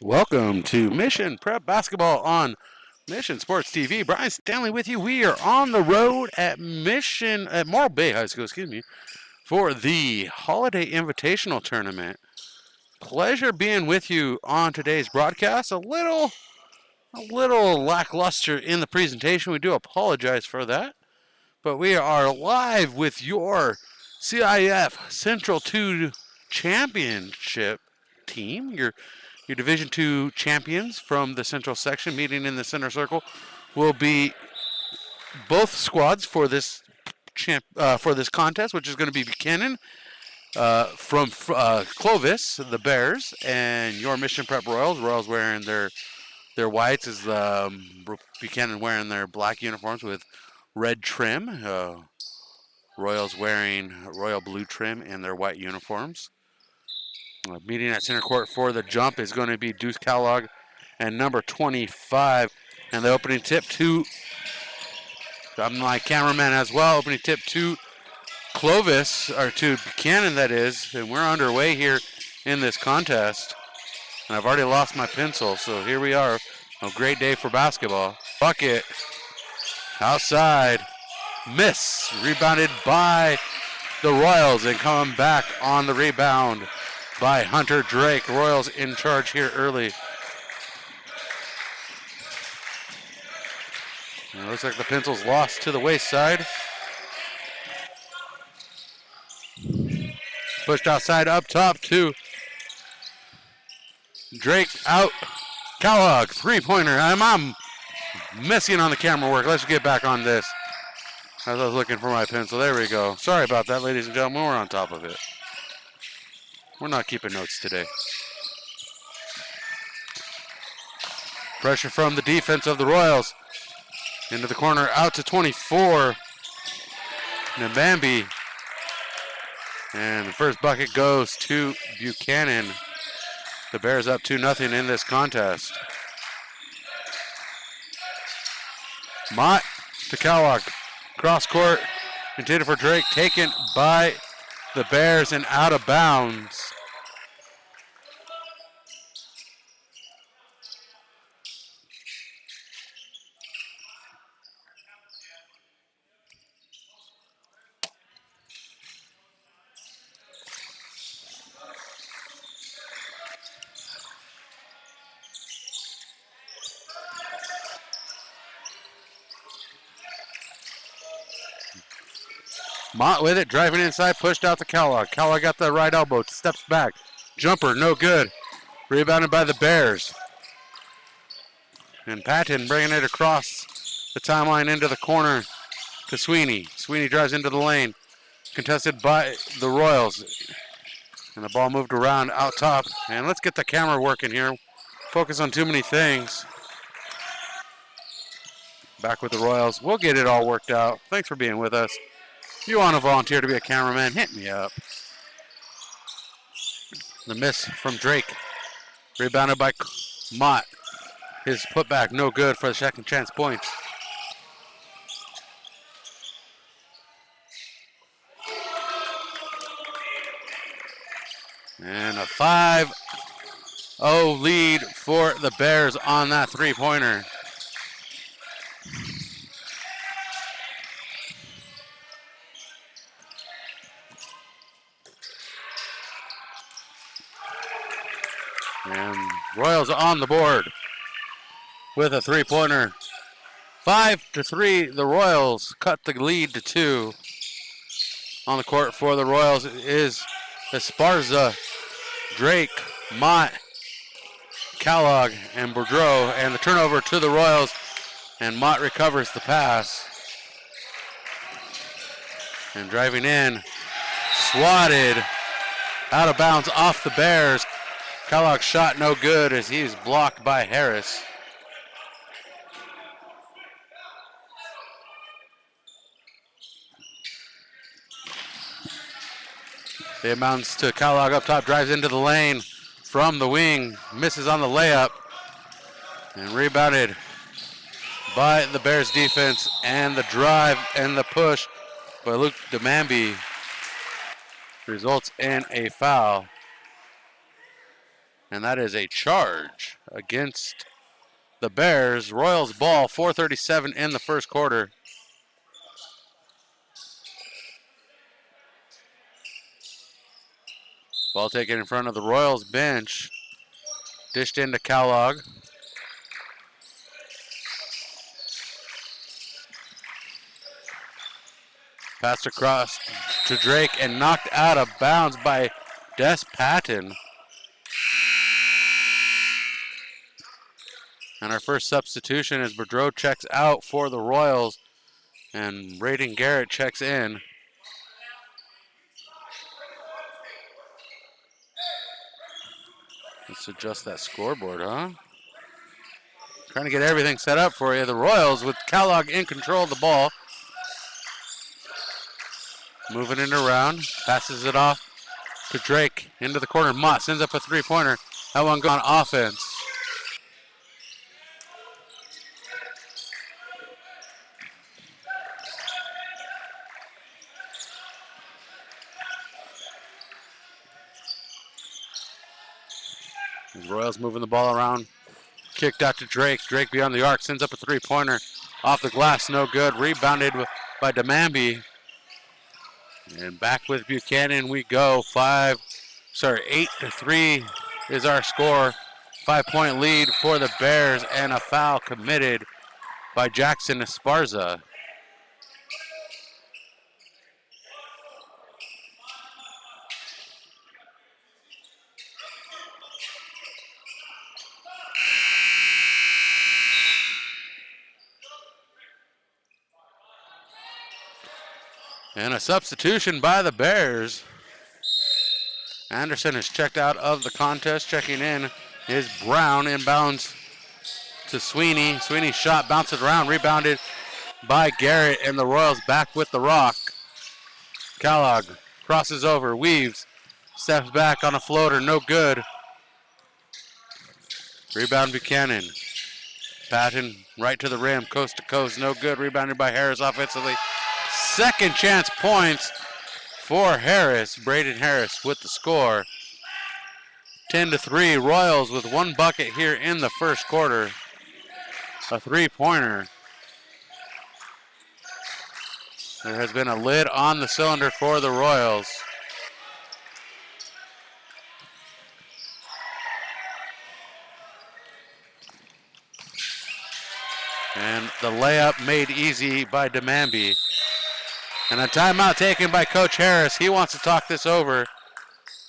Welcome to Mission Prep Basketball on Mission Sports TV. Brian Stanley with you. We are on the road at Morro Bay High School, for the Holiday Invitational Tournament. Pleasure being with you on today's broadcast. A little lackluster in the presentation. We do apologize for that. But we are live with your CIF Central 2 Championship team. Your Division II champions from the Central Section meeting in the center circle will be both squads for this contest, which is going to be Buchanan from Clovis, the Bears, and your Mission Prep Royals. Royals wearing their whites, is Buchanan wearing their black uniforms with red trim. Royals wearing royal blue trim in their white uniforms. Meeting at center court for the jump is going to be Deuce Kellogg and number 25. And the opening tip to, I'm my cameraman as well, opening tip to Clovis, or to Buchanan that is. And we're underway here in this contest. And I've already lost my pencil, so here we are. A great day for basketball. Bucket, outside, miss, rebounded by the Royals, and coming back on the rebound by Hunter Drake. Royals in charge here early. And it looks like the pencil's lost to the wayside. Pushed outside, up top to Drake, out. Kellogg, three-pointer. I'm missing on the camera work. Let's get back on this. As I was looking for my pencil. There we go. Sorry about that, ladies and gentlemen. We're on top of it. We're not keeping notes today. Pressure from the defense of the Royals. Into the corner, out to 24. Nabambi. And the first bucket goes to Buchanan. The Bears up 2-0 in this contest. Mott to Kellogg. Cross court. Intended for Drake. Taken by the Bears and out of bounds. Mott with it, driving inside, pushed out to Kellogg. Kellogg got the right elbow, steps back. Jumper, no good. Rebounded by the Bears. And Patton bringing it across the timeline into the corner to Sweeney. Sweeney drives into the lane. Contested by the Royals. And the ball moved around out top. And let's get the camera working here. Focus on too many things. Back with the Royals. We'll get it all worked out. Thanks for being with us. If you want to volunteer to be a cameraman, hit me up. The miss from Drake. Rebounded by Mott. His putback no good for the second chance point. And a 5-0 lead for the Bears on that three-pointer. And Royals on the board with a three-pointer. 5-3, the Royals cut the lead to 2. On the court for the Royals is Esparza, Drake, Mott, Kellogg, and Boudreau. And the turnover to the Royals, and Mott recovers the pass. And driving in, swatted, out of bounds off the Bears. Kellogg's shot no good as he's blocked by Harris. It amounts to Kellogg up top, drives into the lane from the wing, misses on the layup, and rebounded by the Bears defense, and the drive and the push by Luke Demambi results in a foul. And that is a charge against the Bears. Royals ball, 4:37 in the first quarter. Ball taken in front of the Royals bench. Dished into Kellogg. Passed across to Drake and knocked out of bounds by Des Patton. And our first substitution is Boudreau checks out for the Royals and Braden Garrett checks in. Let's adjust that scoreboard, huh? Trying to get everything set up for you. The Royals with Kellogg in control of the ball. Moving it around, passes it off to Drake into the corner. Mott sends up a three-pointer. That one gone offense. The Royals moving the ball around. Kicked out to Drake. Drake beyond the arc sends up a three-pointer. Off the glass, no good. Rebounded by Demambi. And back with Buchanan we go. 8-3 is our score. 5-point lead for the Bears and a foul committed by Jackson Esparza. And a substitution by the Bears. Anderson is checked out of the contest. Checking in is Brown. Inbounds to Sweeney. Sweeney's shot bounces around, rebounded by Garrett, and the Royals back with the rock. Kellogg crosses over, weaves, steps back on a floater, no good. Rebound Buchanan. Patton right to the rim, coast to coast, no good. Rebounded by Harris offensively. Second chance points for Harris. Braden Harris with the score. 10-3, Royals with one bucket here in the first quarter. A three-pointer. There has been a lid on the cylinder for the Royals. And the layup made easy by Demambi. And a timeout taken by Coach Harris. He wants to talk this over.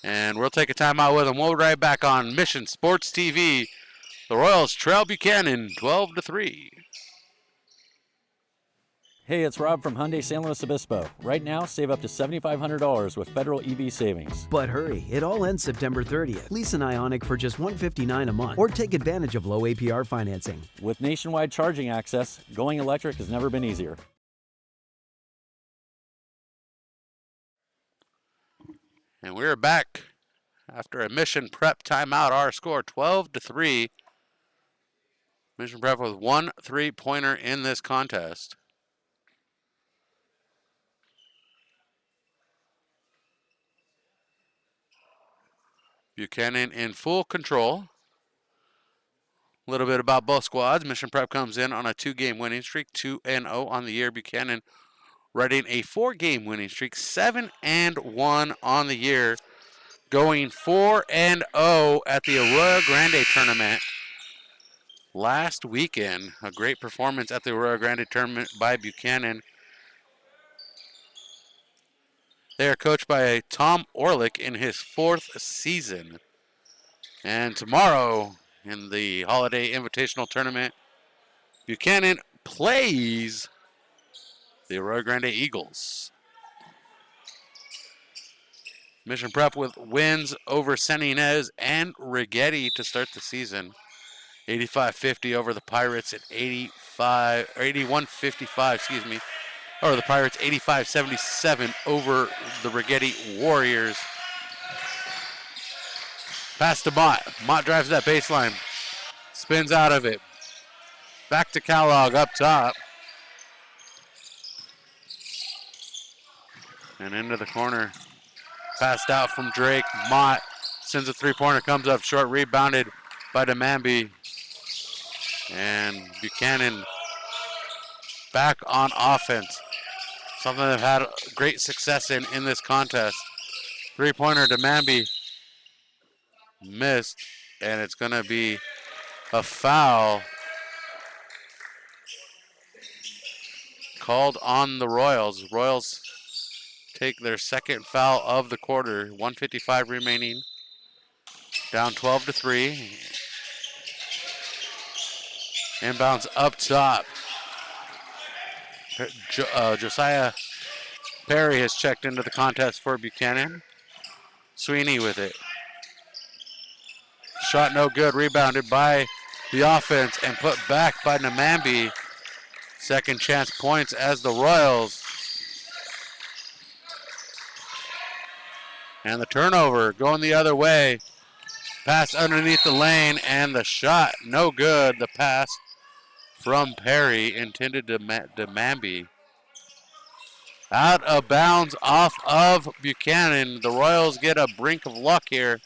And we'll take a timeout with him. We'll be right back on Mission Sports TV. The Royals trail Buchanan 12-3. Hey, it's Rob from Hyundai San Luis Obispo. Right now, save up to $7,500 with federal EV savings. But hurry, it all ends September 30th. Lease an Ioniq for just $159 a month or take advantage of low APR financing. With nationwide charging access, going electric has never been easier. And we're back after a Mission Prep timeout. Our score 12-3. Mission Prep with one three-pointer in this contest. Buchanan in full control. A little bit about both squads. Mission Prep comes in on a two-game winning streak, 2-0 on the year. Buchanan riding a four-game winning streak, 7-1 on the year, going 4-0 at the Arroyo Grande tournament last weekend. A great performance at the Arroyo Grande tournament by Buchanan. They are coached by Tom Orlick in his fourth season. And tomorrow in the Holiday Invitational Tournament, Buchanan plays the Arroyo Grande Eagles. Mission Prep with wins over San Ynez and Rigetti to start the season. 85-50 over the Pirates at 81-55, excuse me. Or the Pirates 85-77 over the Rigetti Warriors. Pass to Mott. Mott drives that baseline. Spins out of it. Back to Kellogg up top. And into the corner. Passed out from Drake. Mott sends a three-pointer, comes up short, rebounded by DeMamby. And Buchanan back on offense. Something they've had great success in this contest. Three-pointer DeMamby missed, and it's going to be a foul called on the Royals. Royals take their second foul of the quarter. 1:55 remaining. Down 12-3. Inbounds up top. Josiah Perry has checked into the contest for Buchanan. Sweeney with it. Shot no good. Rebounded by the offense and put back by Namambi. Second chance points as the Royals. And the turnover going the other way. Pass underneath the lane and the shot no good. The pass from Perry intended to Mambi. Out of bounds off of Buchanan. The Royals get a brink of luck here.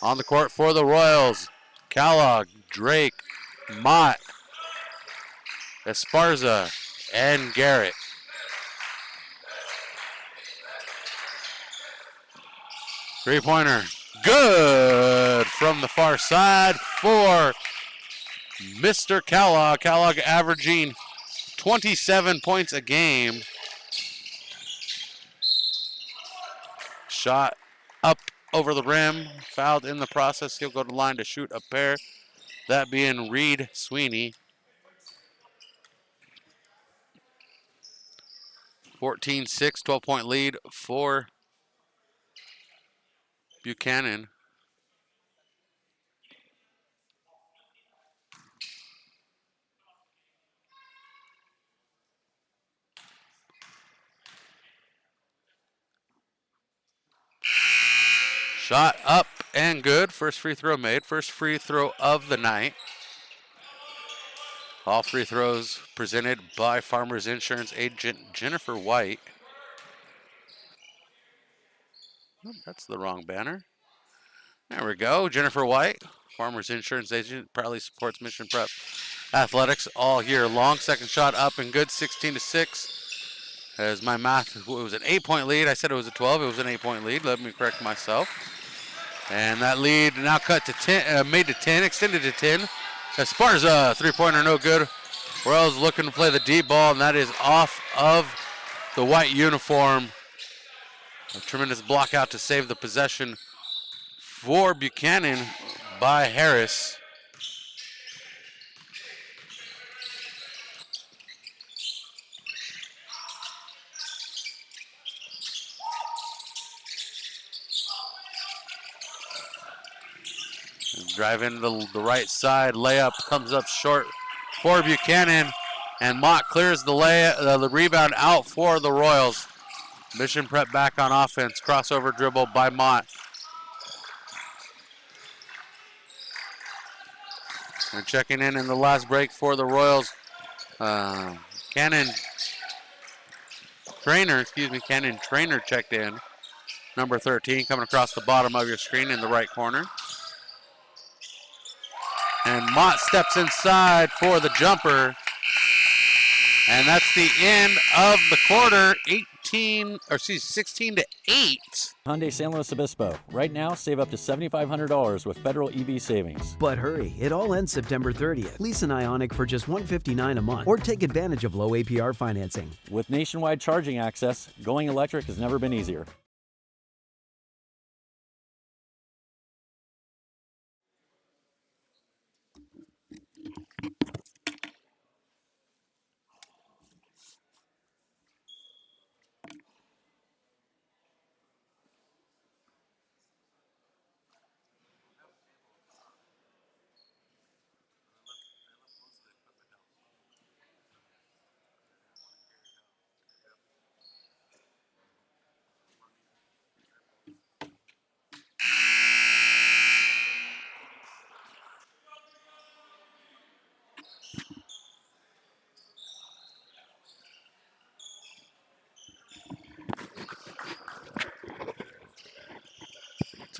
On the court for the Royals, Kellogg, Drake, Mott, Esparza, and Garrett. Three-pointer, good from the far side for Mr. Kellogg. Kellogg averaging 27 points a game. Shot up over the rim, fouled in the process. He'll go to the line to shoot a pair. That being Reed Sweeney. 14-6, 12-point lead for Buchanan. Shot up and good. First free throw made. First free throw of the night. All free throws presented by Farmers Insurance agent Jennifer White. Oh, that's the wrong banner. There we go. Jennifer White, Farmers Insurance agent, proudly supports Mission Prep athletics all year long. Second shot up and good, 16-6. As my math, it was an 8-point lead. I said it was a 12. It was an 8-point lead. Let me correct myself. And that lead now cut to 10, made to 10, extended to 10. Esparza, three-pointer, no good. Royals looking to play the deep ball, and that is off of the white uniform. A tremendous block out to save the possession for Buchanan by Harris. Drive into the right side, layup comes up short for Buchanan, and Mott clears the rebound out for the Royals. Mission Prep back on offense, crossover dribble by Mott. And checking in the last break for the Royals, Cannon Trainer checked in. Number 13 coming across the bottom of your screen in the right corner. And Mott steps inside for the jumper. And that's the end of the quarter, 16-8. Hyundai San Luis Obispo. Right now, save up to $7,500 with federal EV savings. But hurry, it all ends September 30th. Lease an Ioniq for just $159 a month or take advantage of low APR financing. With nationwide charging access, going electric has never been easier.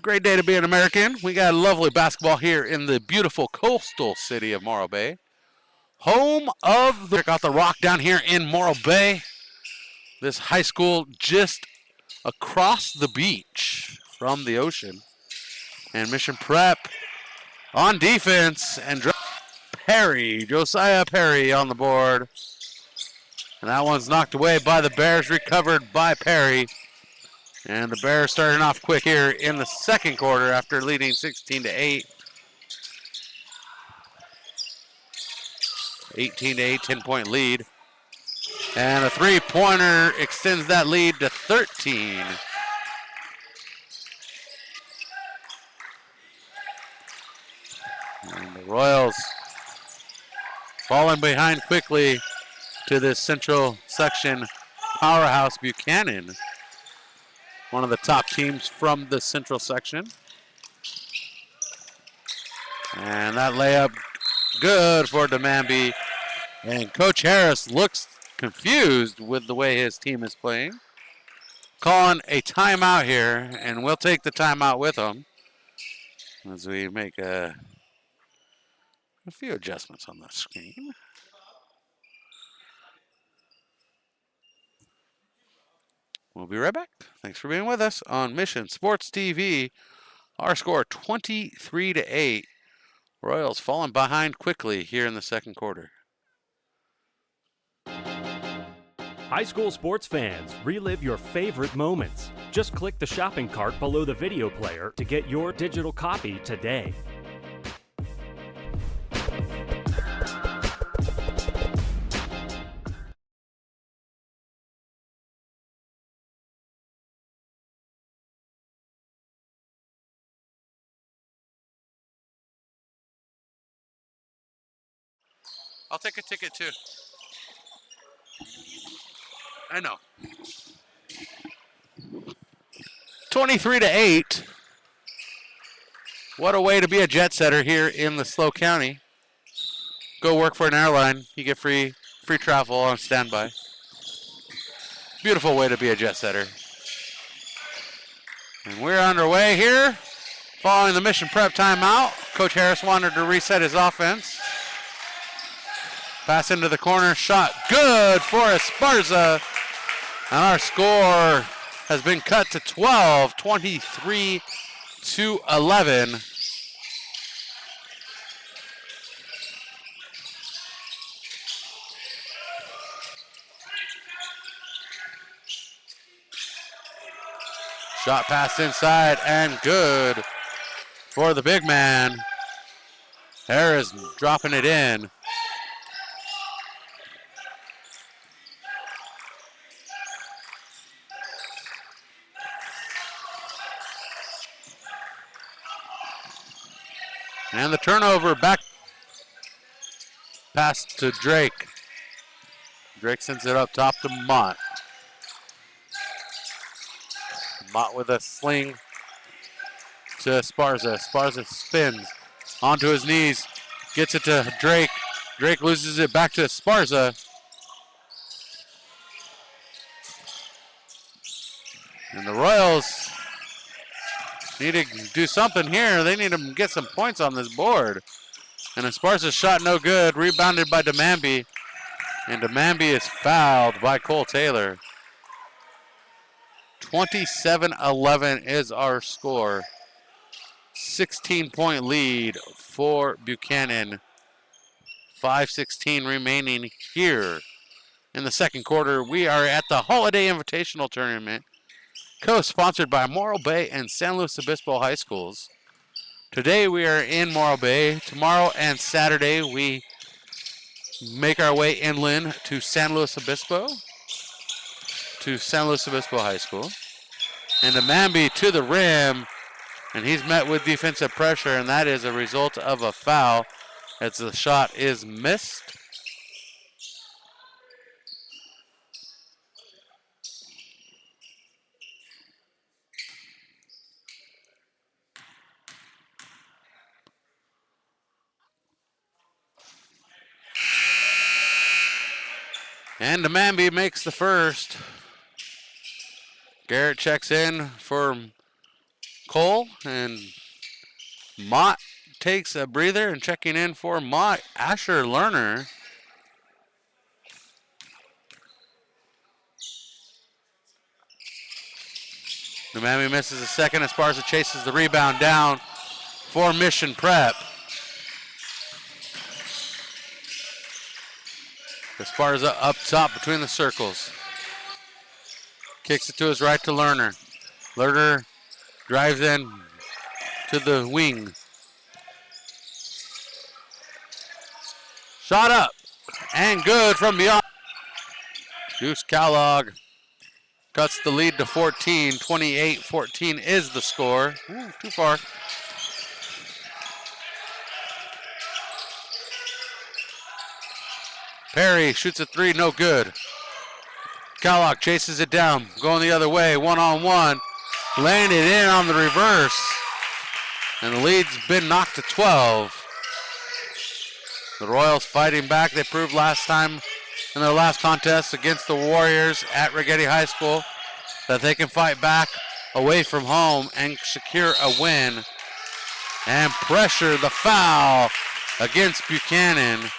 great day to be an American. We got lovely basketball here in the beautiful coastal city of Morro Bay. Home of the... Got the rock down here in Morro Bay. This high school just across the beach from the ocean. And Mission Prep on defense. And Perry, Josiah Perry on the board. And that one's knocked away by the Bears, recovered by Perry. And the Bears starting off quick here in the second quarter after leading 16-8. 18-8, 10-point lead. And a three-pointer extends that lead to 13. And the Royals falling behind quickly to this Central Section powerhouse Buchanan. One of the top teams from the Central Section. And that layup good for Demambi. And Coach Harris looks confused with the way his team is playing. Calling a timeout here, and we'll take the timeout with him as we make a few adjustments on the screen. We'll be right back. Thanks for being with us on Mission Sports TV. Our score 23-8. Royals falling behind quickly here in the second quarter. High school sports fans, relive your favorite moments. Just click the shopping cart below the video player to get your digital copy today. I'll take a ticket too. I know. 23-8. What a way to be a jet setter here in the SLO County. Go work for an airline. You get free travel on standby. Beautiful way to be a jet setter. And we're underway here. Following the Mission Prep timeout. Coach Harris wanted to reset his offense. Pass into the corner, shot good for Esparza. And our score has been cut to 12, 23-11. Shot pass inside and good for the big man. Harris dropping it in. And the turnover back pass to Drake. Drake sends it up top to Mott. Mott with a sling to Esparza. Esparza spins onto his knees, gets it to Drake. Drake loses it back to Esparza. And the Royals need to do something here. They need to get some points on this board. And Esparza's shot no good, rebounded by Demambi. And Demambi is fouled by Cole Taylor. 27-11 is our score. 16-point lead for Buchanan. 5:16 remaining here in the second quarter. We are at the Holiday Invitational Tournament, co-sponsored by Morro Bay and San Luis Obispo High Schools. Today we are in Morro Bay. Tomorrow and Saturday we make our way inland to San Luis Obispo High School. And Demambi to the rim, and he's met with defensive pressure, and that is a result of a foul as the shot is missed. And Demambi makes the first. Garrett checks in for Cole, and Mott takes a breather, and checking in for Mott, Asher Lerner. New Miami misses a second. Esparza chases the rebound down for Mission Prep. Esparza up top between the circles. Kicks it to his right to Lerner. Lerner drives in to the wing. Shot up and good from beyond. Deuce Kellogg cuts the lead to 14. 28-14 is the score. Ooh, too far. Perry shoots a three, no good. Kellogg chases it down, going the other way, one-on-one. Landed in on the reverse. And the lead's been knocked to 12. The Royals fighting back. They proved last time in their last contest against the Warriors at Rigetti High School that they can fight back away from home and secure a win. And pressure the foul against Buchanan.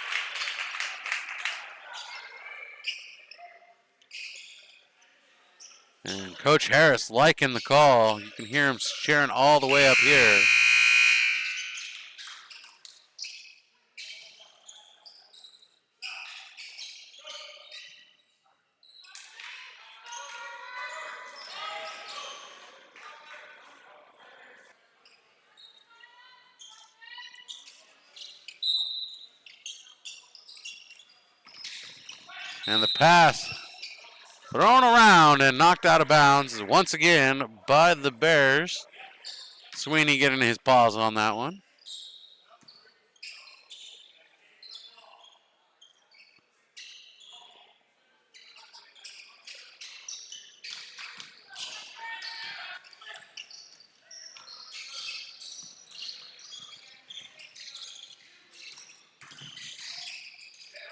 And Coach Harris liking the call. You can hear him cheering all the way up here. And the pass thrown around and knocked out of bounds once again by the Bears. Sweeney getting his paws on that one.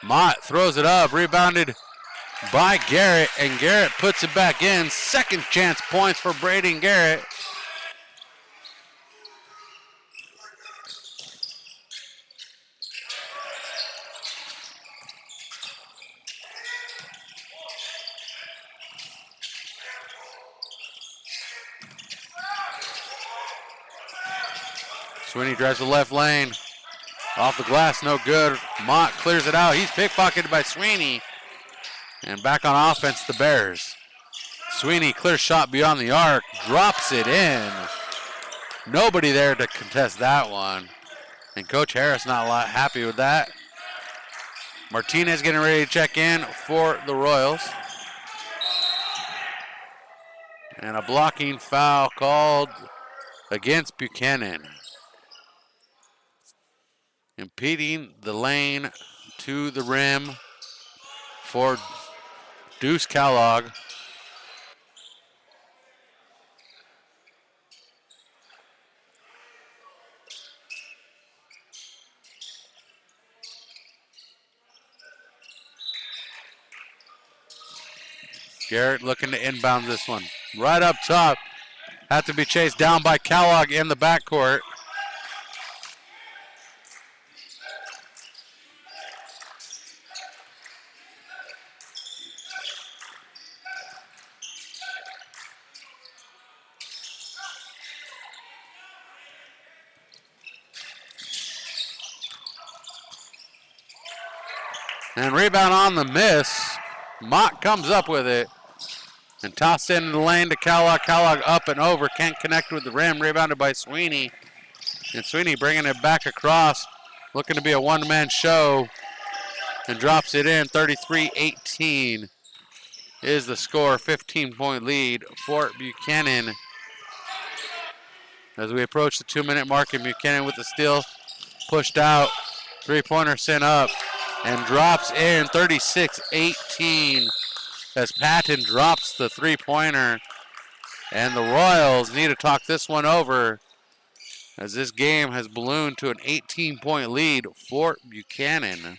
Mott throws it up, rebounded by Garrett, and Garrett puts it back in. Second chance points for Braden Garrett. Sweeney drives the left lane. Off the glass, no good. Mott clears it out. He's pickpocketed by Sweeney. And back on offense, the Bears. Sweeney, clear shot beyond the arc, drops it in. Nobody there to contest that one. And Coach Harris not happy with that. Martinez getting ready to check in for the Royals. And a blocking foul called against Buchanan. Impeding the lane to the rim for Deuce Kellogg. Garrett looking to inbound this one. Right up top. Had to be chased down by Kellogg in the backcourt. And rebound on the miss. Mott comes up with it and tossed into the lane to Kellogg. Kellogg up and over, can't connect with the rim. Rebounded by Sweeney. And Sweeney bringing it back across, looking to be a one-man show, and drops it in. 33-18 is the score. 15-point lead for Buchanan. As we approach the 2-minute mark, and Buchanan with the steal, pushed out. Three-pointer sent up and drops in. 36-18 as Patton drops the three-pointer. And the Royals need to talk this one over, as this game has ballooned to an 18-point lead for Buchanan.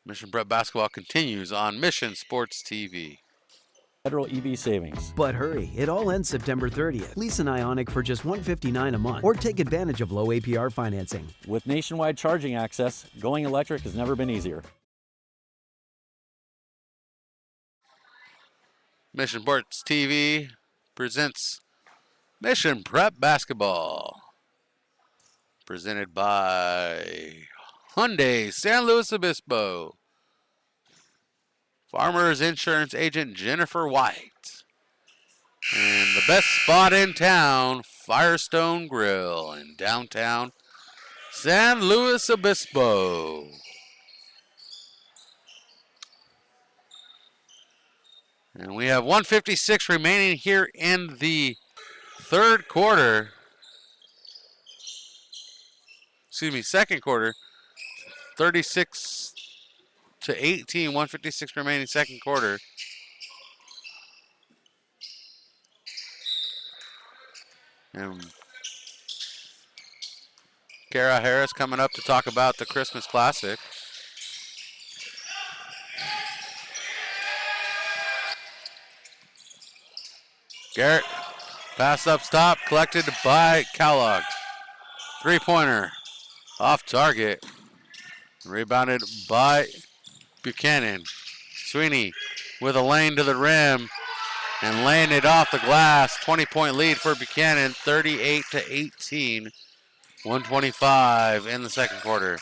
Mission Prep basketball continues on Mission Sports TV. Federal EV savings. But hurry, it all ends September 30th. Lease an Ioniq for just $159 a month or take advantage of low APR financing. With nationwide charging access, going electric has never been easier. Mission Sports TV presents Mission Prep Basketball. Presented by Hyundai San Luis Obispo. Farmers Insurance Agent Jennifer White. And the best spot in town, Firestone Grill in downtown San Luis Obispo. And we have 1:56 remaining here in the third quarter. Excuse me, second quarter. 36-18, 1:56 remaining second quarter. And Kara Harris coming up to talk about the Christmas Classic. Garrett, pass up top, collected by Kellogg. Three-pointer, off target. Rebounded by Buchanan. Sweeney with a lane to the rim and laying it off the glass. 20-point lead for Buchanan, 38-18. 1:25 in the second quarter.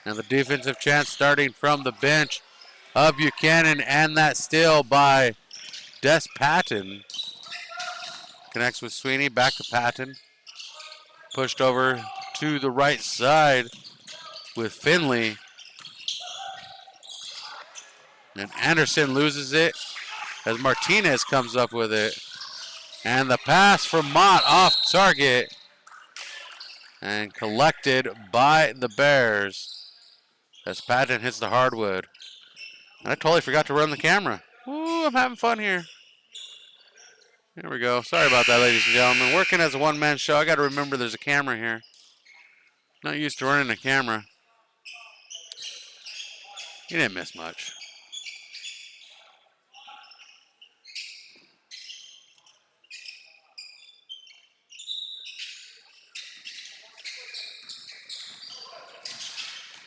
And the defensive chance starting from the bench of Buchanan, and that steal by Des Patton. Connects with Sweeney, back to Patton. Pushed over to the right side with Finley. And Anderson loses it as Martinez comes up with it. And the pass from Mott off target and collected by the Bears as Patton hits the hardwood. And I totally forgot to run the camera. Ooh, I'm having fun here. Here we go. Sorry about that, ladies and gentlemen. Working as a one-man show, I got to remember there's a camera here. Not used to running a camera. You didn't miss much.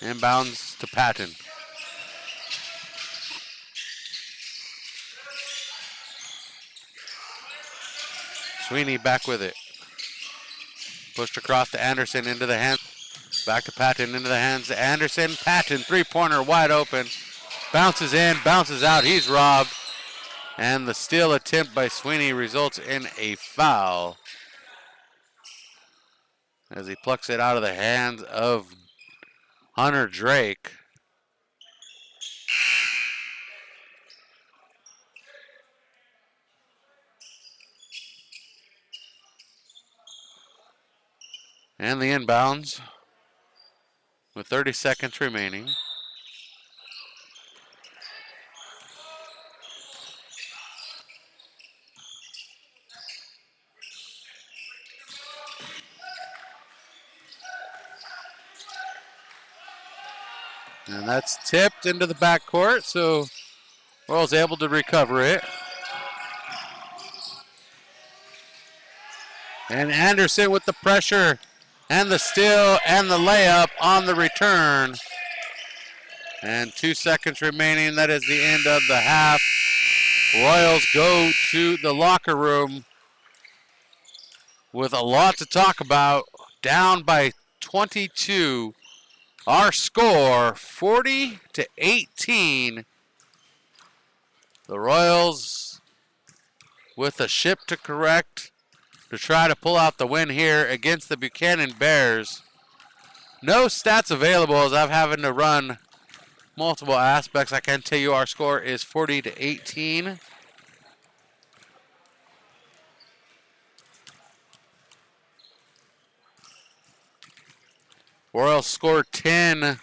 Inbounds to Patton. Sweeney back with it. Pushed across to Anderson into the hands. Back to Patton into the hands to Anderson. Patton, three-pointer wide open. Bounces in, bounces out. He's robbed. And the steal attempt by Sweeney results in a foul as he plucks it out of the hands of Hunter Drake. And the inbounds with 30 seconds remaining. And that's tipped into the backcourt, so Morro's able to recover it. And Anderson with the pressure and the steal and the layup on the return. And 2 seconds remaining. That is the end of the half. Royals go to the locker room with a lot to talk about. Down by 22. Our score, 40-18. The Royals with a ship to correct to try to pull out the win here against the Buchanan Bears. No stats available as I'm having to run multiple aspects. I can tell you our score is 40-18. Royals scored 10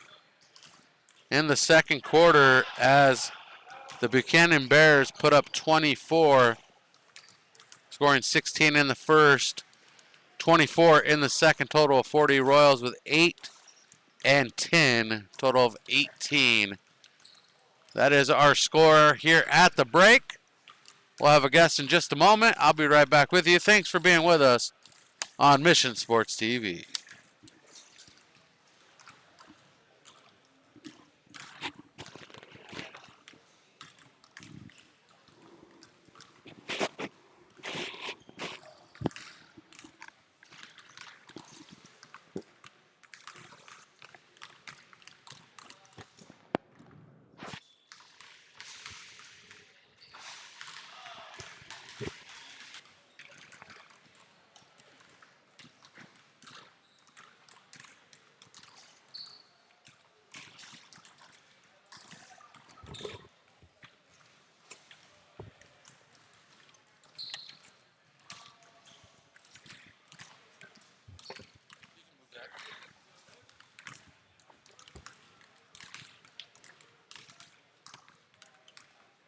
in the second quarter as the Buchanan Bears put up 24, scoring 16 in the first, 24 in the second, total of 40. Royals with 8 and 10, total of 18 That is our score here at the break. We'll have a guest in just a moment. I'll be right back with you. Thanks for being with us on Mission Sports TV.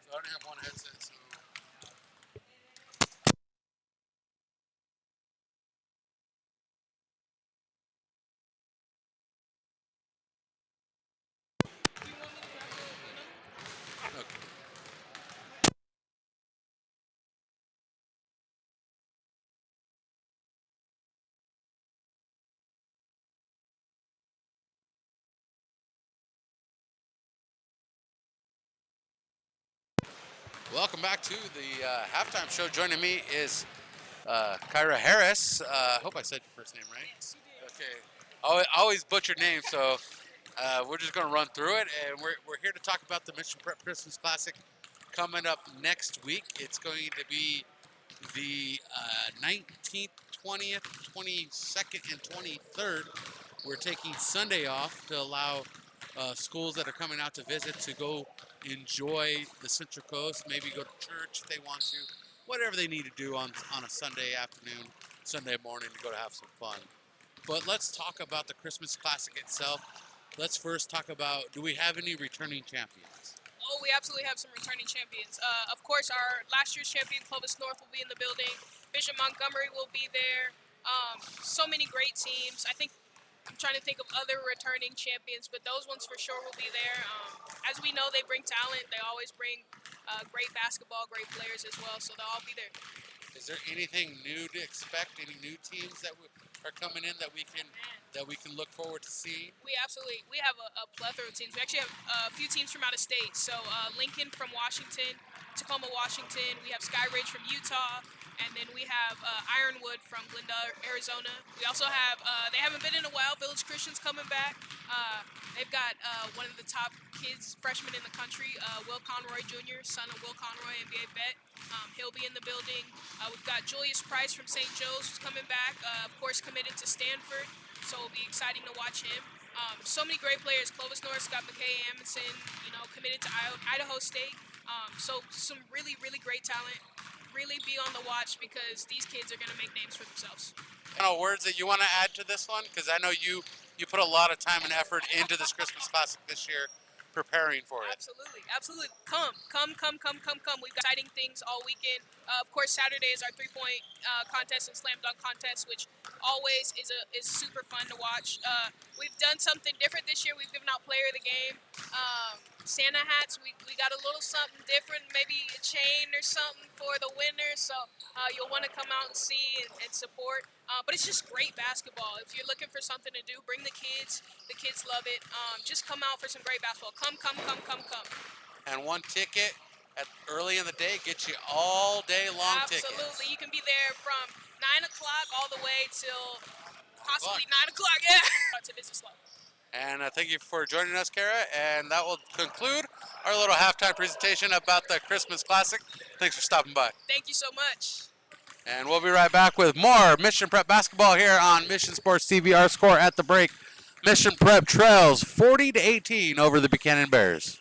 I only have one headset, so. Welcome back to the halftime show. Joining me is Kyra Harris. I hope I said your first name right. Yes, you did. Okay. I always butcher names, so we're just going to run through it. And we're here to talk about the Mission Prep Christmas Classic coming up next week. It's going to be the 19th, 20th, 22nd, and 23rd. We're taking Sunday off to allow schools that are coming out to visit to go enjoy the Central Coast, maybe go to church if they want to, whatever they need to do on a Sunday afternoon, Sunday morning to go to have some fun. But let's talk about the Christmas Classic itself. Let's first talk about, do we have any returning champions? Oh, we absolutely have some returning champions. Of course, our last year's champion, Clovis North, will be in the building. Bishop Montgomery will be there. So many great teams. I'm trying to think of other returning champions, but those ones for sure will be there. As we know, they bring talent. They always bring great basketball, great players as well, so they'll all be there. Is there anything new to expect? Any new teams that are coming in that we can look forward to seeing? We have a plethora of teams. We actually have a few teams from out of state. So Lincoln from Washington, Tacoma, Washington. We have Skyridge from Utah, and then we have Ironwood from Glendale, Arizona. We also have they haven't been in a while. Village Christian's coming back. They've got one of the top kids, freshmen in the country, Will Conroy Jr., son of Will Conroy, NBA vet. He'll be in the building. We've got Julius Price from St. Joe's who's coming back, of course committed to Stanford, so it'll be exciting to watch him. So many great players. Clovis North's got McKay Amundsen, committed to Idaho State. So some really, really great talent. Really be on the watch because these kids are going to make names for themselves. Words that you want to add to this one? Because I know you put a lot of time and effort into this Christmas Classic this year, preparing for it. Absolutely. Come. We've got exciting things all weekend. Of course, Saturday is our three-point contest and slam dunk contest, which always is super fun to watch. We've done something different this year. We've given out player of the game. Santa hats, we got a little something different, maybe a chain or something for the winner, so you'll want to come out and see and support. But it's just great basketball. If you're looking for something to do, bring the kids love it. Just come out for some great basketball. Come. And one ticket early in the day gets you all day long tickets. Absolutely, you can be there from 9 o'clock all the way till possibly 9 o'clock, yeah, to Business Club. And thank you for joining us, Kara. And that will conclude our little halftime presentation about the Christmas Classic. Thanks for stopping by. Thank you so much. And we'll be right back with more Mission Prep basketball here on Mission Sports TV. Our score at the break, Mission Prep trails 40-18 over the Buchanan Bears.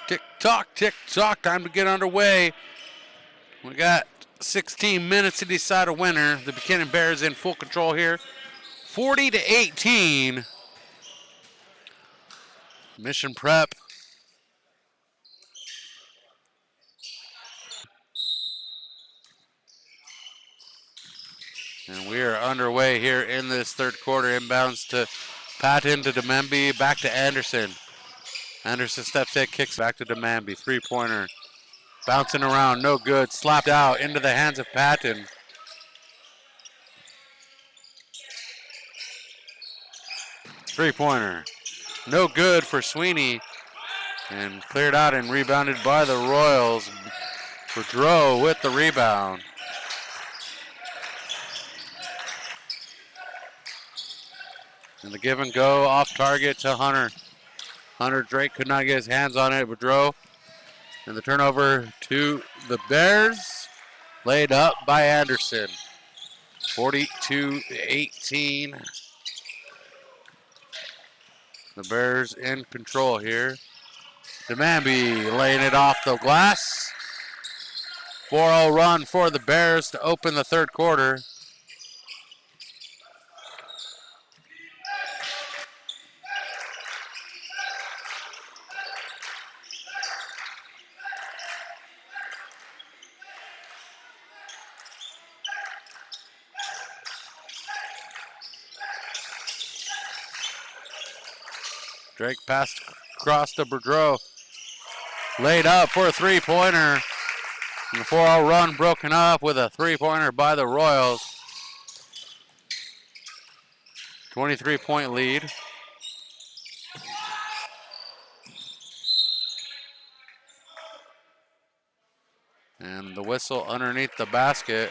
Tick tock, time to get underway. We got 16 minutes to decide a winner. The Buchanan Bears in full control here. 40-18. Mission Prep. And we are underway here in this third quarter. Inbounds to Patton to Demembe, back to Anderson. Anderson steps in, kicks back to Demembe. Three-pointer. Bouncing around, no good. Slapped out into the hands of Patton. Three-pointer. No good for Sweeney. And cleared out and rebounded by the Royals. Boudreau with the rebound. And the give and go off target to Hunter. Hunter Drake could not get his hands on it. Boudreau. And the turnover to the Bears. Laid up by Anderson. 42-18. The Bears in control here. Demembe laying it off the glass. 4-0 run for the Bears to open the third quarter. Drake passed across to Boudreau. Laid up for a three-pointer. And the 4-0 run broken up with a three-pointer by the Royals. 23-point lead. And the whistle underneath the basket.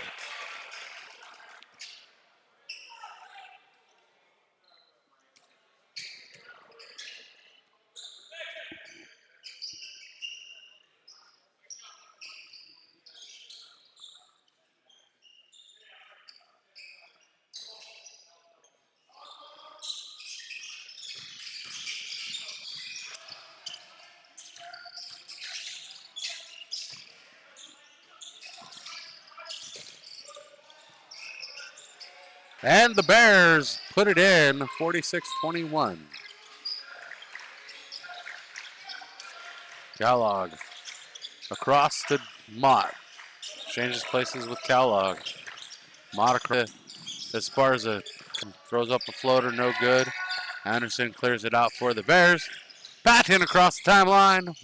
And the Bears put it in, 46-21. Kellogg across to Mott. Changes places with Kellogg. Mott across. Esparza throws up a floater, no good. Anderson clears it out for the Bears. Patton across the timeline.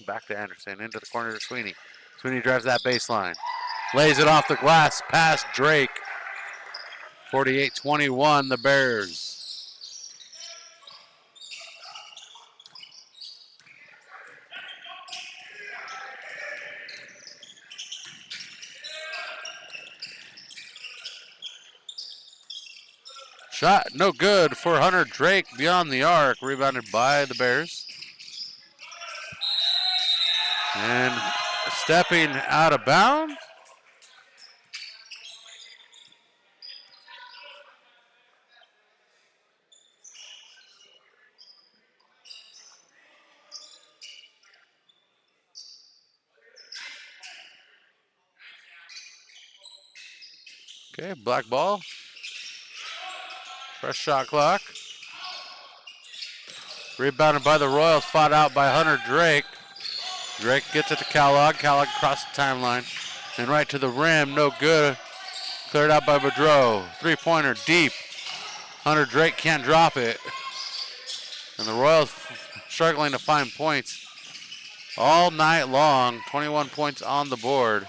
Back to Anderson, into the corner to Sweeney. Sweeney drives that baseline. Lays it off the glass, past Drake. 48-21, the Bears. Shot no good for Hunter Drake beyond the arc, rebounded by the Bears. And stepping out of bounds. Okay, black ball. Fresh shot clock. Rebounded by the Royals, fought out by Hunter Drake. Drake gets it to Kellogg. Kellogg across the timeline. And right to the rim, no good. Cleared out by Boudreau. Three-pointer deep. Hunter Drake can't drop it. And the Royals struggling to find points all night long. 21 points on the board.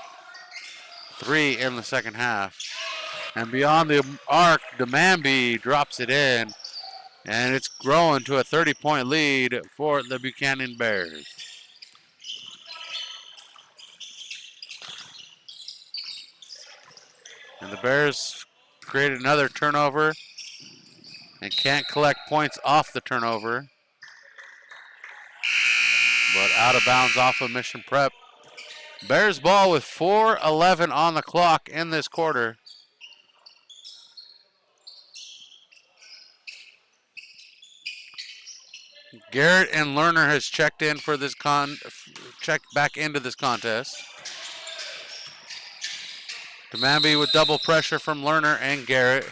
3 in the second half. And beyond the arc, Demembe drops it in. And it's growing to a 30-point lead for the Buchanan Bears. And the Bears create another turnover and can't collect points off the turnover. But out of bounds off of Mission Prep. Bears ball with 4:11 on the clock in this quarter. Garrett and Lerner has checked in for this checked back into this contest. Demambi with double pressure from Lerner and Garrett.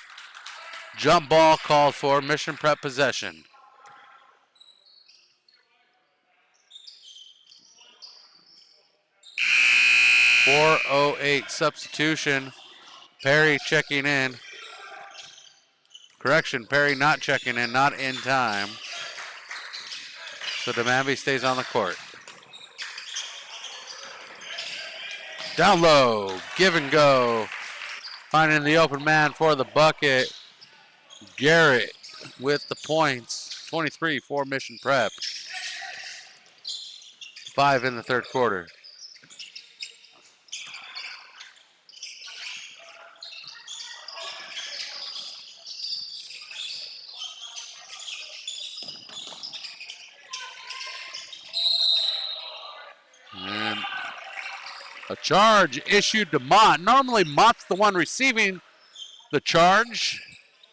Jump ball called for, Mission Prep possession. .408 substitution. Perry checking in. Correction, Perry not checking in, not in time. So Demambi stays on the court. Down low, give and go. Finding the open man for the bucket. Garrett with the points. 23 for Mission Prep. 5 in the third quarter. And a charge issued to Mott. Normally Mott's the one receiving the charge,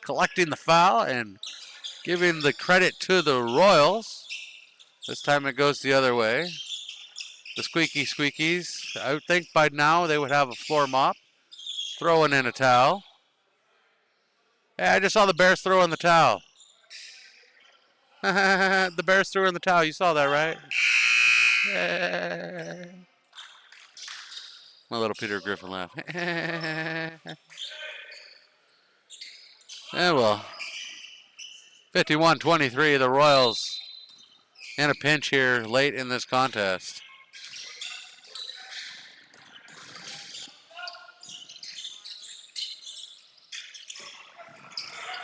collecting the foul, and giving the credit to the Royals. This time it goes the other way. The squeaky squeakies. I would think by now they would have a floor mop. Throwing in a towel. Hey, I just saw the Bears throw in the towel. The Bears threw in the towel. You saw that, right? My little Peter Griffin laugh. Well, 51-23, the Royals in a pinch here late in this contest.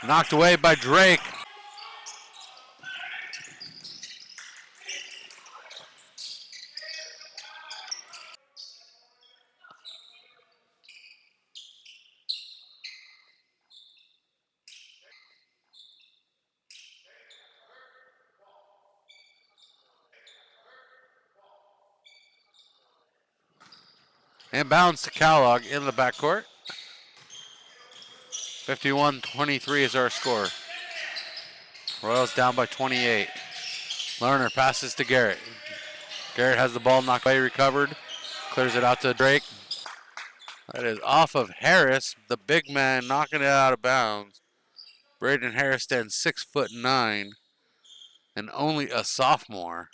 Knocked away by Drake. Inbounds to Kellogg in the backcourt. 51-23 is our score. Royals down by 28. Lerner passes to Garrett. Garrett has the ball knocked away, recovered. Clears it out to Drake. That is off of Harris, the big man knocking it out of bounds. Braden Harris stands 6'9" and only a sophomore.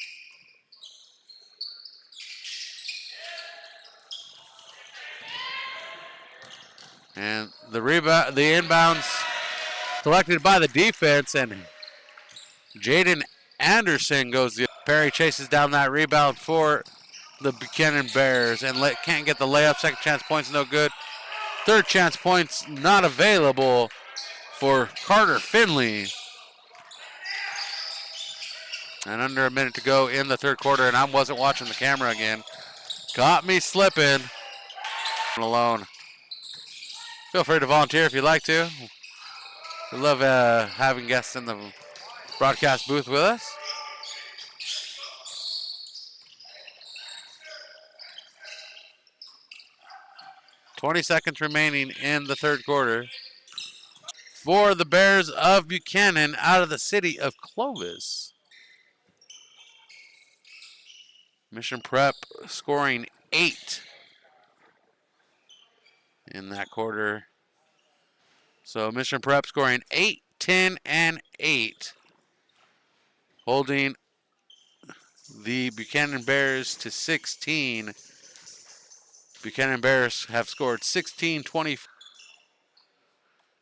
And the rebound, the inbounds collected by the defense, and Jaden Anderson goes the Perry chases down that rebound for the Buchanan Bears and can't get the layup. Second chance points no good. Third chance points not available for Carter Finley. And under a minute to go in the third quarter, and I wasn't watching the camera again. Got me slipping. Alone. Feel free to volunteer if you'd like to. We love having guests in the broadcast booth with us. .20 seconds remaining in the third quarter. For the Bears of Buchanan out of the city of Clovis. Mission Prep scoring 8 in that quarter. So Mission Prep scoring 8, 10, and 8. Holding the Buchanan Bears to 16. Buchanan Bears have scored 16-20.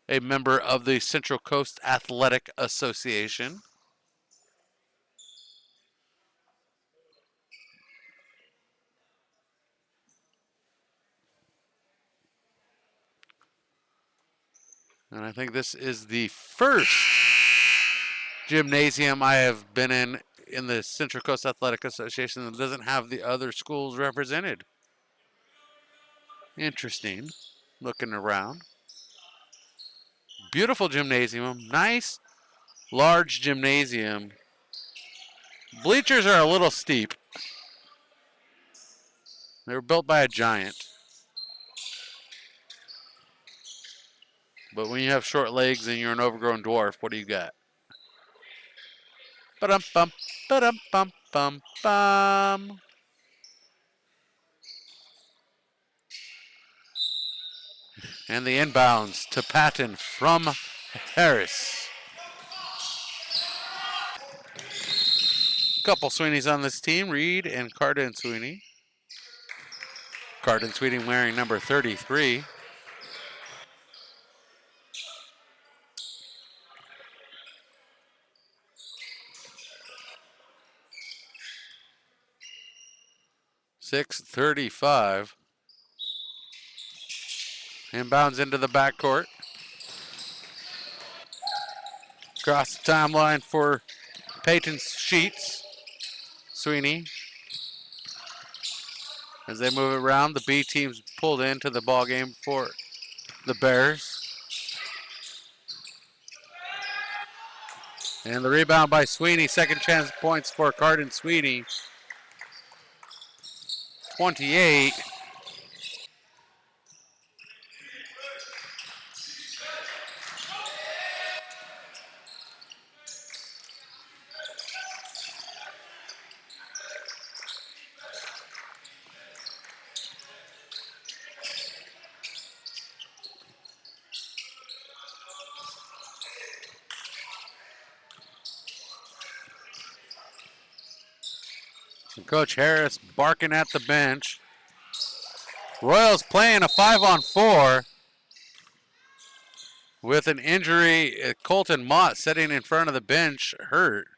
A member of the Central Coast Athletic Association. And I think this is the first gymnasium I have been in the Central Coast Athletic Association that doesn't have the other schools represented. Interesting. Looking around. Beautiful gymnasium. Nice, large gymnasium. Bleachers are a little steep. They were built by a giant. But when you have short legs and you're an overgrown dwarf, what do you got? Ba-dum bum, ba-dum bum bum bum. And the inbounds to Patton from Harris. Couple Sweeneys on this team, Reed and Carden Sweeney. Carden Sweeney wearing number 33. .635. Inbounds into the backcourt. Across the timeline for Peyton Sheets. Sweeney. As they move it around, the B team's pulled into the ball game for the Bears. And the rebound by Sweeney. Second chance points for Carden Sweeney. 28. Coach Harris barking at the bench. Royals playing a 5-on-4 with an injury. Colton Mott sitting in front of the bench, hurt.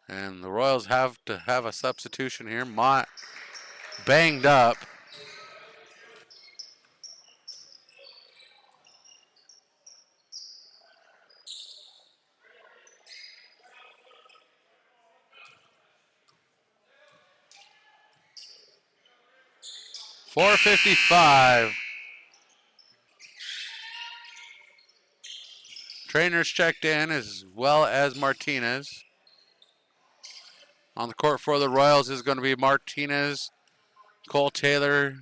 And the Royals have to have a substitution here. Mott banged up. .455. Trainers checked in as well as Martinez. On the court for the Royals is going to be Martinez, Cole Taylor,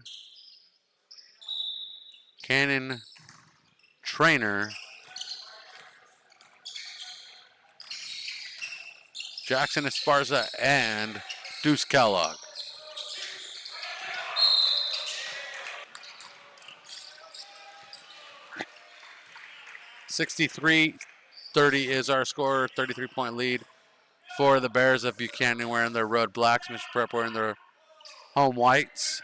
Cannon, Trainer, Jackson Esparza, and Deuce Kellogg. .63-30 is our score, 33-point lead for the Bears of Buchanan wearing their road blacks, Mr. Prep wearing their home whites.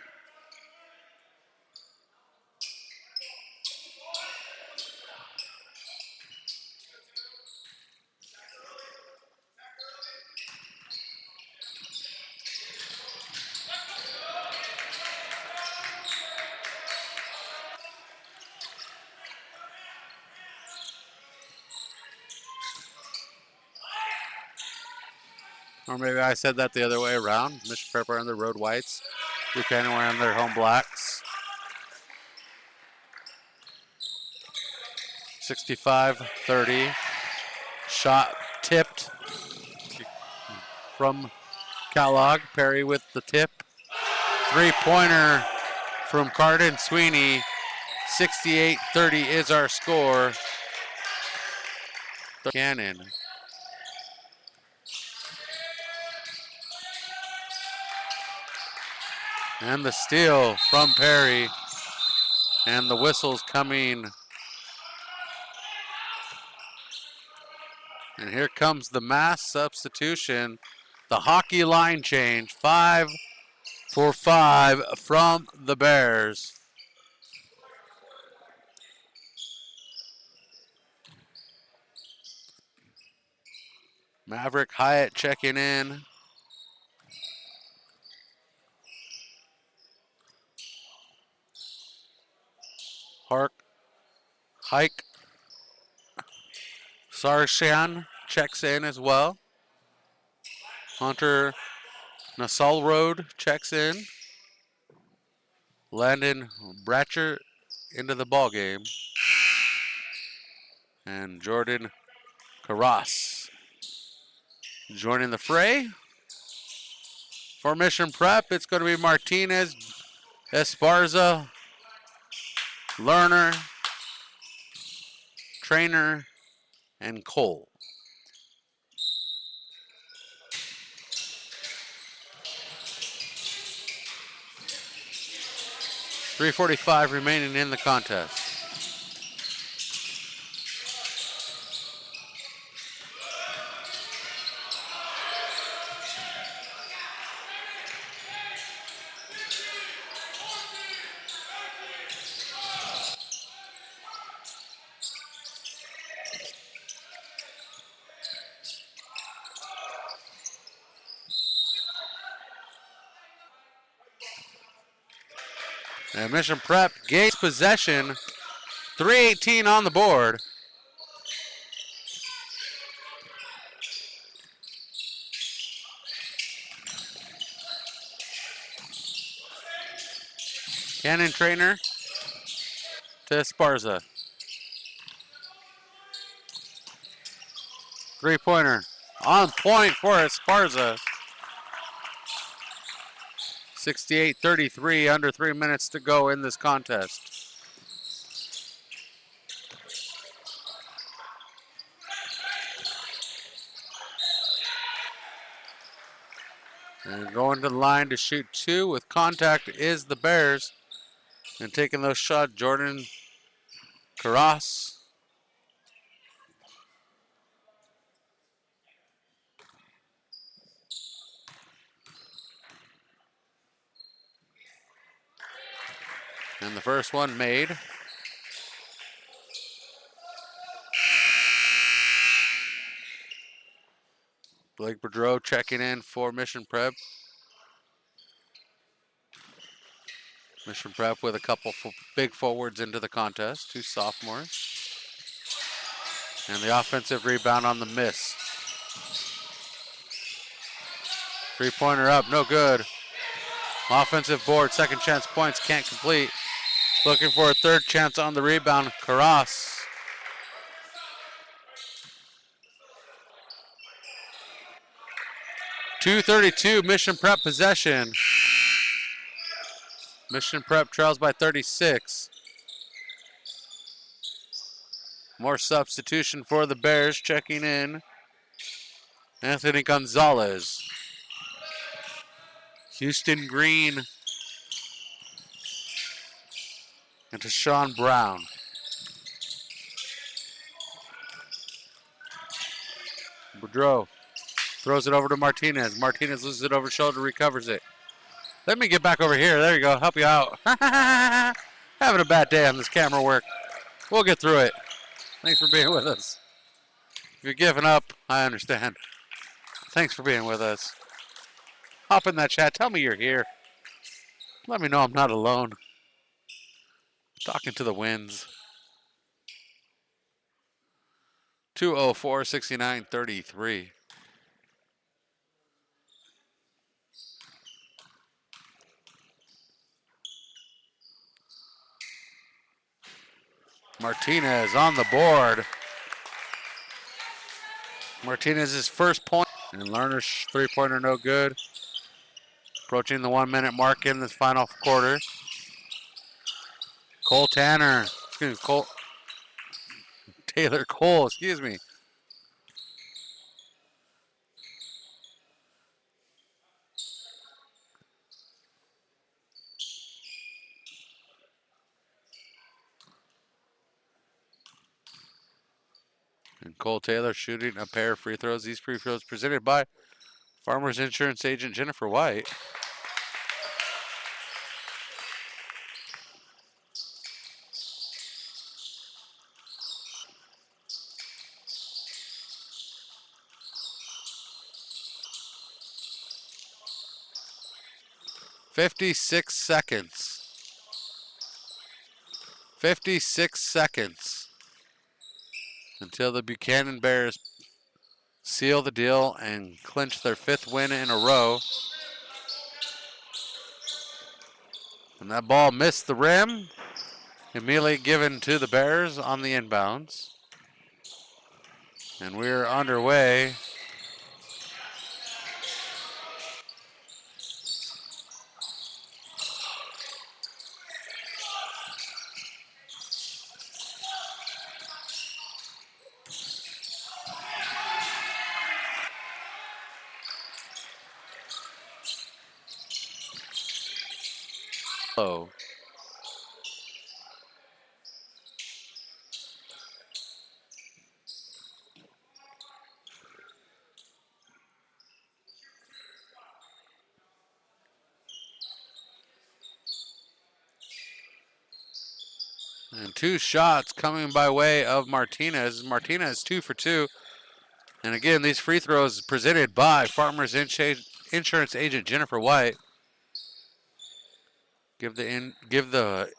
Or maybe I said that the other way around. Mr. Prep wearing their road whites, Buchanan wearing their home blacks. 65-30. Shot tipped from Kellogg. Perry with the tip. Three-pointer from Carden Sweeney. 68-30 is our score. Cannon. And the steal from Perry. And the whistle's coming. And here comes the mass substitution. The hockey line change. 5 for 5 from the Bears. Maverick Hyatt checking in. Hike Sarshan checks in as well. Hunter Nasalroad checks in. Landon Bratcher into the ball game. And Jordan Carras joining the fray. For Mission Prep, it's going to be Martinez, Esparza, Lerner, Trainer, and Cole. .345 remaining in the contest. And Mission Prep gains possession. 3:18 on the board. Cannon Trainer to Esparza. Three-pointer on point for Esparza. 68-33, under 3 minutes to go in this contest. And going to the line to shoot two with contact is the Bears. And taking those shots, Jordan Carras. And the first one made. Blake Boudreau checking in for Mission Prep. Mission Prep with a couple big forwards into the contest, two sophomores. And the offensive rebound on the miss. Three-pointer up, no good. Offensive board, second chance points, can't complete. Looking for a third chance on the rebound, Carras. .232 Mission Prep possession. Mission Prep trails by 36. More substitution for the Bears, checking in. Anthony Gonzalez. Houston Green. And to Sean Brown. Boudreau throws it over to Martinez. Martinez loses it over shoulder, recovers it. Let me get back over here. There you go. Help you out. Having a bad day on this camera work. We'll get through it. Thanks for being with us. If you're giving up, I understand. Thanks for being with us. Hop in that chat. Tell me you're here. Let me know I'm not alone. Talking to the winds. 2:04, 69-33. Martinez on the board. Martinez's first point. And Lerner's three-pointer no good. Approaching the 1 minute mark in this final quarter. Taylor Cole, excuse me. And Cole Taylor shooting a pair of free throws. These free throws presented by Farmers Insurance Agent Jennifer White. .56 seconds. 56 seconds until the Buchanan Bears seal the deal and clinch their 5th win in a row. And that ball missed the rim. Immediately given to the Bears on the inbounds. And we're underway. Oh. And 2 shots coming by way of Martinez. Martinez 2 for 2. And again, these free throws presented by Farmers Insurance Agent Jennifer White. Give the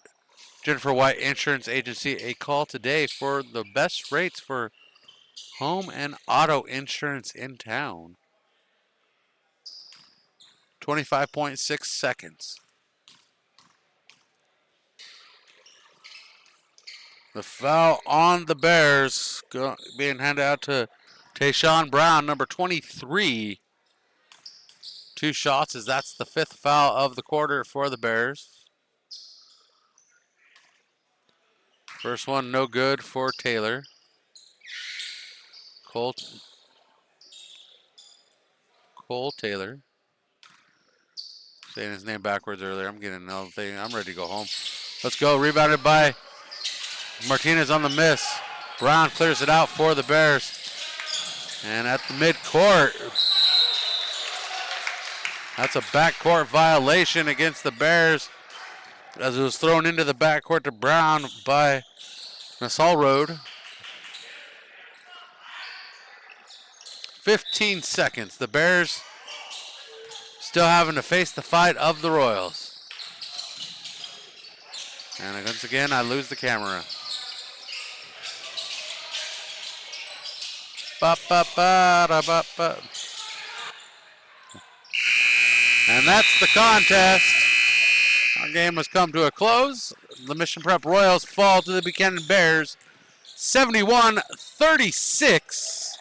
Jennifer White Insurance Agency a call today for the best rates for home and auto insurance in town. 25.6 seconds. The foul on the Bears being handed out to Tayshawn Brown, number 23. 2 shots as that's the 5th foul of the quarter for the Bears. First one no good for Taylor. Cole Taylor. Saying his name backwards earlier. I'm getting another thing. I'm ready to go home. Let's go. Rebounded by Martinez on the miss. Brown clears it out for the Bears. And at the midcourt, that's a backcourt violation against the Bears as it was thrown into the backcourt to Brown by Nassau Road. 15 seconds. The Bears still having to face the fight of the Royals. And once again, I lose the camera. Ba-ba-ba-da-ba-ba. And that's the contest. Our game has come to a close. The Mission Prep Royals fall to the Buchanan Bears 71-36.